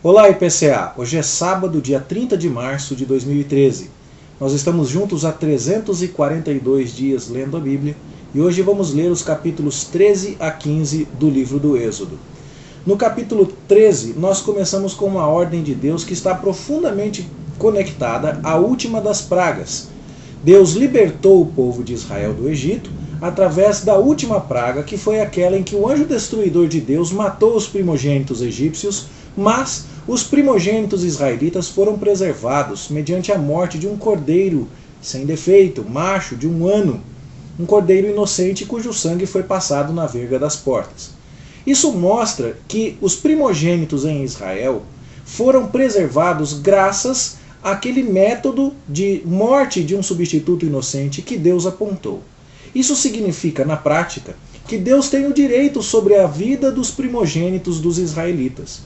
Olá, IPCA! Hoje é sábado, dia 30 de março de 2013. Nós estamos juntos há 342 dias lendo a Bíblia e hoje vamos ler os capítulos 13 a 15 do livro do Êxodo. No capítulo 13, nós começamos com uma ordem de Deus que está profundamente conectada à última das pragas. Deus libertou o povo de Israel do Egito através da última praga, que foi aquela em que o anjo destruidor de Deus matou os primogênitos egípcios, mas os primogênitos israelitas foram preservados mediante a morte de um cordeiro sem defeito, macho, de 1 ano, um cordeiro inocente cujo sangue foi passado na verga das portas. Isso mostra que os primogênitos em Israel foram preservados graças àquele método de morte de um substituto inocente que Deus apontou. Isso significa, na prática, que Deus tem o direito sobre a vida dos primogênitos dos israelitas.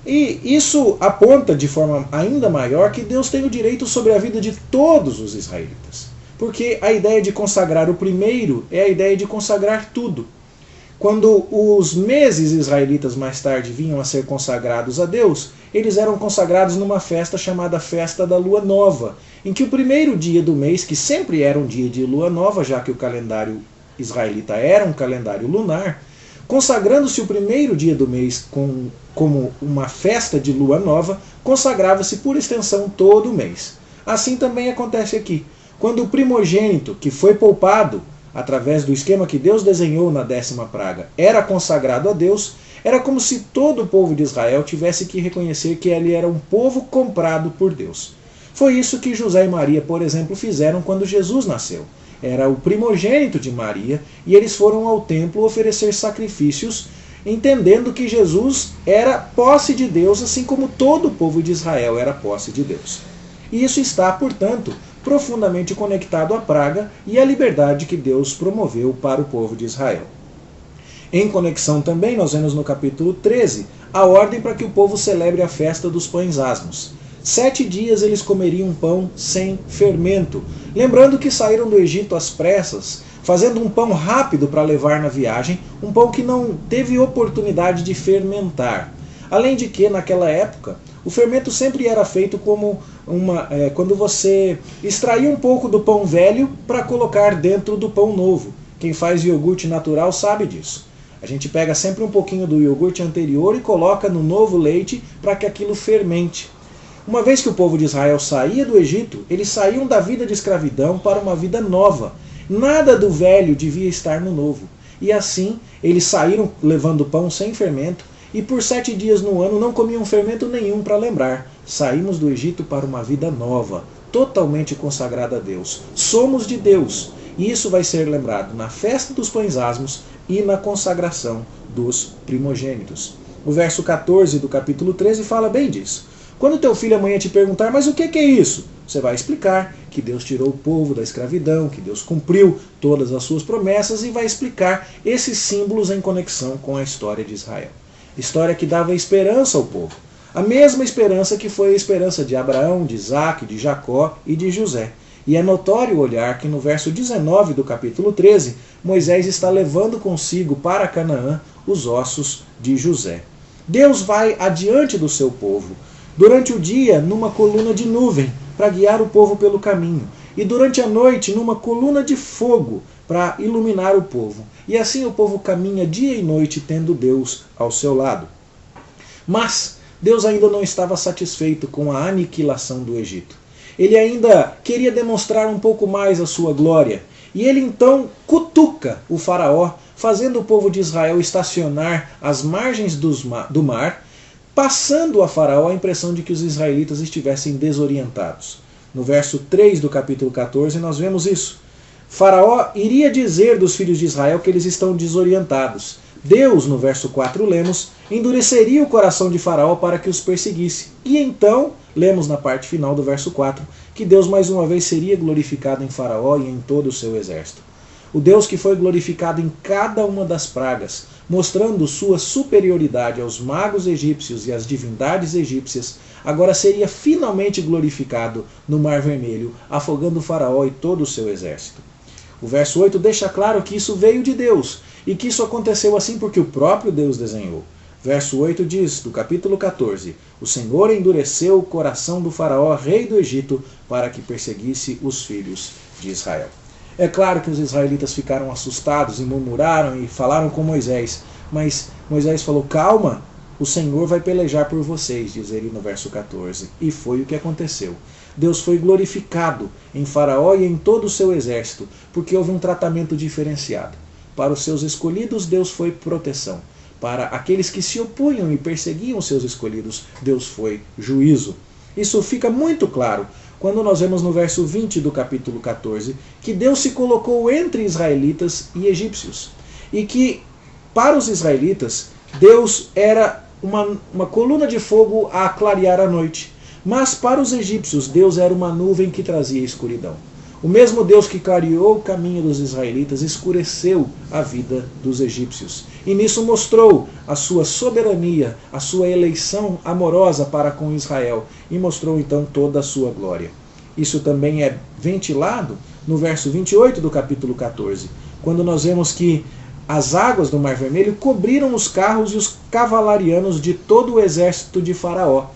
E isso aponta de forma ainda maior que Deus tem o direito sobre a vida de todos os israelitas. Porque a ideia de consagrar o primeiro é a ideia de consagrar tudo. Quando os meses israelitas mais tarde vinham a ser consagrados a Deus, eles eram consagrados numa festa chamada Festa da Lua Nova, em que o primeiro dia do mês, que sempre era um dia de lua nova, já que o calendário israelita era um calendário lunar, consagrando-se o primeiro dia do mês como uma festa de lua nova, consagrava-se por extensão todo o mês. Assim também acontece aqui. Quando o primogênito, que foi poupado através do esquema que Deus desenhou na 10ª praga, era consagrado a Deus, era como se todo o povo de Israel tivesse que reconhecer que ele era um povo comprado por Deus. Foi isso que José e Maria, por exemplo, fizeram quando Jesus nasceu. Era o primogênito de Maria e eles foram ao templo oferecer sacrifícios, entendendo que Jesus era posse de Deus, assim como todo o povo de Israel era posse de Deus. E isso está, portanto, profundamente conectado à praga e à liberdade que Deus promoveu para o povo de Israel. Em conexão também, nós vemos no capítulo 13 a ordem para que o povo celebre a festa dos pães asmos. 7 dias eles comeriam pão sem fermento, lembrando que saíram do Egito às pressas, fazendo um pão rápido para levar na viagem, um pão que não teve oportunidade de fermentar. Além de que, naquela época, o fermento sempre era feito como quando você extraía um pouco do pão velho para colocar dentro do pão novo. Quem faz iogurte natural sabe disso. A gente pega sempre um pouquinho do iogurte anterior e coloca no novo leite para que aquilo fermente. Uma vez que o povo de Israel saía do Egito, eles saíam da vida de escravidão para uma vida nova. Nada do velho devia estar no novo. E assim, eles saíram levando pão sem fermento, e por 7 dias no ano não comiam fermento nenhum para lembrar. Saímos do Egito para uma vida nova, totalmente consagrada a Deus. Somos de Deus. E isso vai ser lembrado na festa dos pães asmos e na consagração dos primogênitos. O verso 14 do capítulo 13 fala bem disso. Quando teu filho amanhã te perguntar, mas o que é isso? Você vai explicar que Deus tirou o povo da escravidão, que Deus cumpriu todas as suas promessas e vai explicar esses símbolos em conexão com a história de Israel. História que dava esperança ao povo. A mesma esperança que foi a esperança de Abraão, de Isaac, de Jacó e de José. E é notório olhar que no verso 19 do capítulo 13, Moisés está levando consigo para Canaã os ossos de José. Deus vai adiante do seu povo. Durante o dia, numa coluna de nuvem, para guiar o povo pelo caminho. E durante a noite, numa coluna de fogo, para iluminar o povo. E assim o povo caminha dia e noite, tendo Deus ao seu lado. Mas Deus ainda não estava satisfeito com a aniquilação do Egito. Ele ainda queria demonstrar um pouco mais a sua glória. E ele então cutuca o faraó, fazendo o povo de Israel estacionar às margens do mar, passando a Faraó a impressão de que os israelitas estivessem desorientados. No verso 3 do capítulo 14 nós vemos isso. Faraó iria dizer dos filhos de Israel que eles estão desorientados. Deus, no verso 4 lemos, endureceria o coração de Faraó para que os perseguisse. E então, lemos na parte final do verso 4, que Deus mais uma vez seria glorificado em Faraó e em todo o seu exército. O Deus que foi glorificado em cada uma das pragas, mostrando sua superioridade aos magos egípcios e às divindades egípcias, agora seria finalmente glorificado no Mar Vermelho, afogando o Faraó e todo o seu exército. O verso 8 deixa claro que isso veio de Deus, e que isso aconteceu assim porque o próprio Deus desenhou. Verso 8 diz, do capítulo 14, o Senhor endureceu o coração do faraó, rei do Egito, para que perseguisse os filhos de Israel. É claro que os israelitas ficaram assustados e murmuraram e falaram com Moisés, mas Moisés falou, calma, o Senhor vai pelejar por vocês, diz ele no verso 14. E foi o que aconteceu. Deus foi glorificado em Faraó e em todo o seu exército, porque houve um tratamento diferenciado. Para os seus escolhidos, Deus foi proteção. Para aqueles que se opunham e perseguiam os seus escolhidos, Deus foi juízo. Isso fica muito claro quando nós vemos no verso 20 do capítulo 14 que Deus se colocou entre israelitas e egípcios. E que, para os israelitas, Deus era uma coluna de fogo a clarear a noite. Mas para os egípcios, Deus era uma nuvem que trazia escuridão. O mesmo Deus que clareou o caminho dos israelitas escureceu a vida dos egípcios. E nisso mostrou a sua soberania, a sua eleição amorosa para com Israel. E mostrou então toda a sua glória. Isso também é ventilado no verso 28 do capítulo 14, quando nós vemos que as águas do Mar Vermelho cobriram os carros e os cavalarianos de todo o exército de Faraó.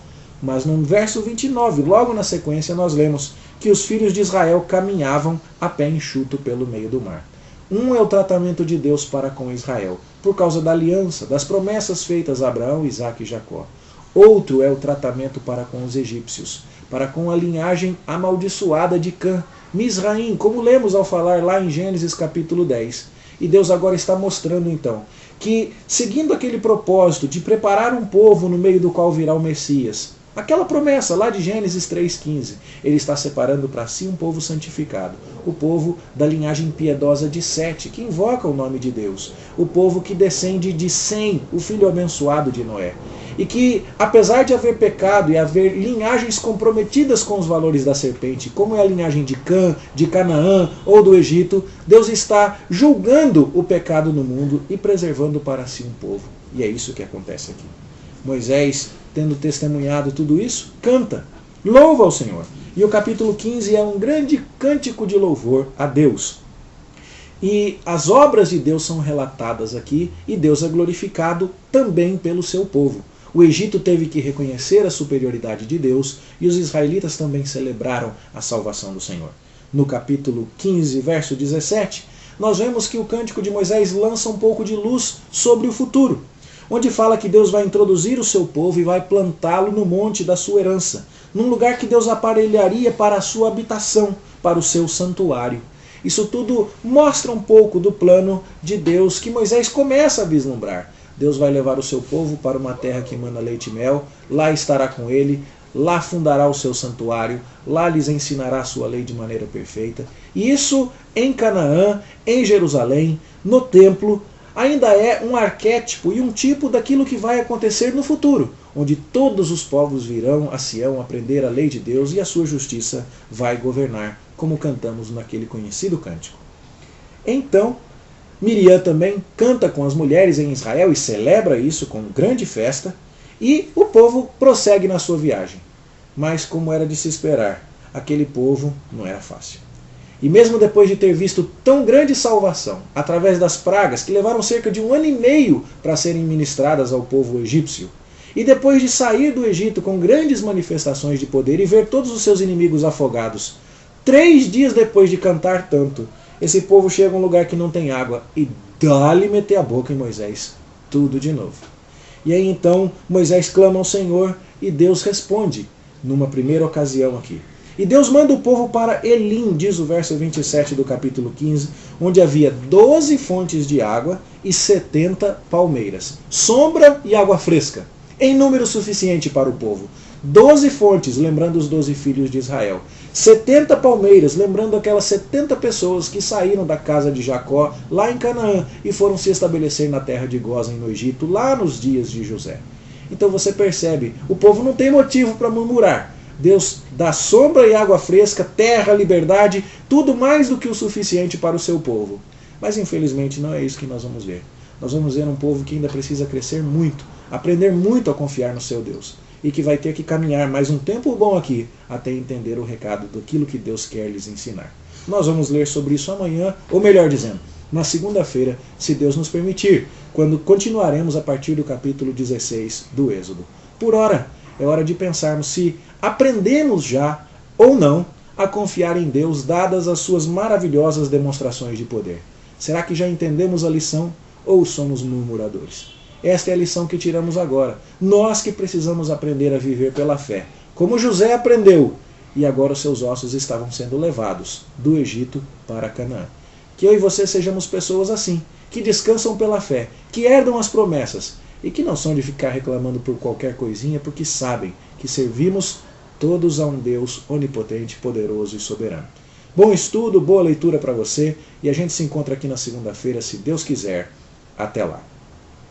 Mas no verso 29, logo na sequência, nós lemos que os filhos de Israel caminhavam a pé enxuto pelo meio do mar. Um é o tratamento de Deus para com Israel, por causa da aliança, das promessas feitas a Abraão, Isaque e Jacó. Outro é o tratamento para com os egípcios, para com a linhagem amaldiçoada de Cã, Misraim, como lemos ao falar lá em Gênesis capítulo 10. E Deus agora está mostrando então que, seguindo aquele propósito de preparar um povo no meio do qual virá o Messias, aquela promessa lá de Gênesis 3,15, ele está separando para si um povo santificado, o povo da linhagem piedosa de Sete, que invoca o nome de Deus, o povo que descende de Sem, o filho abençoado de Noé. E que, apesar de haver pecado e haver linhagens comprometidas com os valores da serpente, como é a linhagem de Cã, de Canaã ou do Egito, Deus está julgando o pecado no mundo e preservando para si um povo. E é isso que acontece aqui. Moisés, tendo testemunhado tudo isso, canta, louva ao Senhor. E o capítulo 15 é um grande cântico de louvor a Deus. E as obras de Deus são relatadas aqui, e Deus é glorificado também pelo seu povo. O Egito teve que reconhecer a superioridade de Deus, e os israelitas também celebraram a salvação do Senhor. No capítulo 15, verso 17, nós vemos que o cântico de Moisés lança um pouco de luz sobre o futuro, onde fala que Deus vai introduzir o seu povo e vai plantá-lo no monte da sua herança, num lugar que Deus aparelharia para a sua habitação, para o seu santuário. Isso tudo mostra um pouco do plano de Deus que Moisés começa a vislumbrar. Deus vai levar o seu povo para uma terra que emana leite e mel, lá estará com ele, lá fundará o seu santuário, lá lhes ensinará a sua lei de maneira perfeita. E isso em Canaã, em Jerusalém, no templo, ainda é um arquétipo e um tipo daquilo que vai acontecer no futuro, onde todos os povos virão a Sião aprender a lei de Deus e a sua justiça vai governar, como cantamos naquele conhecido cântico. Então, Miriam também canta com as mulheres em Israel e celebra isso com grande festa, e o povo prossegue na sua viagem. Mas, como era de se esperar, aquele povo não era fácil. E mesmo depois de ter visto tão grande salvação, através das pragas que levaram cerca de 1 ano e meio para serem ministradas ao povo egípcio, e depois de sair do Egito com grandes manifestações de poder e ver todos os seus inimigos afogados, 3 dias depois de cantar tanto, esse povo chega a um lugar que não tem água e dá-lhe meter a boca em Moisés, tudo de novo. E aí então Moisés clama ao Senhor e Deus responde, numa primeira ocasião aqui. E Deus manda o povo para Elim, diz o verso 27 do capítulo 15, onde havia 12 fontes de água e 70 palmeiras, sombra e água fresca, em número suficiente para o povo. 12 fontes, lembrando os 12 filhos de Israel. 70 palmeiras, lembrando aquelas 70 pessoas que saíram da casa de Jacó, lá em Canaã, e foram se estabelecer na terra de Gósen, no Egito, lá nos dias de José. Então você percebe, o povo não tem motivo para murmurar. Deus dá sombra e água fresca, terra, liberdade, tudo mais do que o suficiente para o seu povo. Mas infelizmente não é isso que nós vamos ver. Nós vamos ver um povo que ainda precisa crescer muito, aprender muito a confiar no seu Deus. E que vai ter que caminhar mais um tempo bom aqui, até entender o recado daquilo que Deus quer lhes ensinar. Nós vamos ler sobre isso amanhã, ou melhor dizendo, na segunda-feira, se Deus nos permitir, quando continuaremos a partir do capítulo 16 do Êxodo. Por ora, é hora de pensarmos se aprendemos já ou não a confiar em Deus, dadas as suas maravilhosas demonstrações de poder. Será que já entendemos a lição ou somos murmuradores? Esta é a lição que tiramos agora. Nós que precisamos aprender a viver pela fé, como José aprendeu, e agora os seus ossos estavam sendo levados do Egito para Canaã. Que eu e você sejamos pessoas assim, que descansam pela fé, que herdam as promessas e que não são de ficar reclamando por qualquer coisinha, porque sabem que servimos todos a um Deus onipotente, poderoso e soberano. Bom estudo, boa leitura para você, e a gente se encontra aqui na segunda-feira, se Deus quiser. Até lá.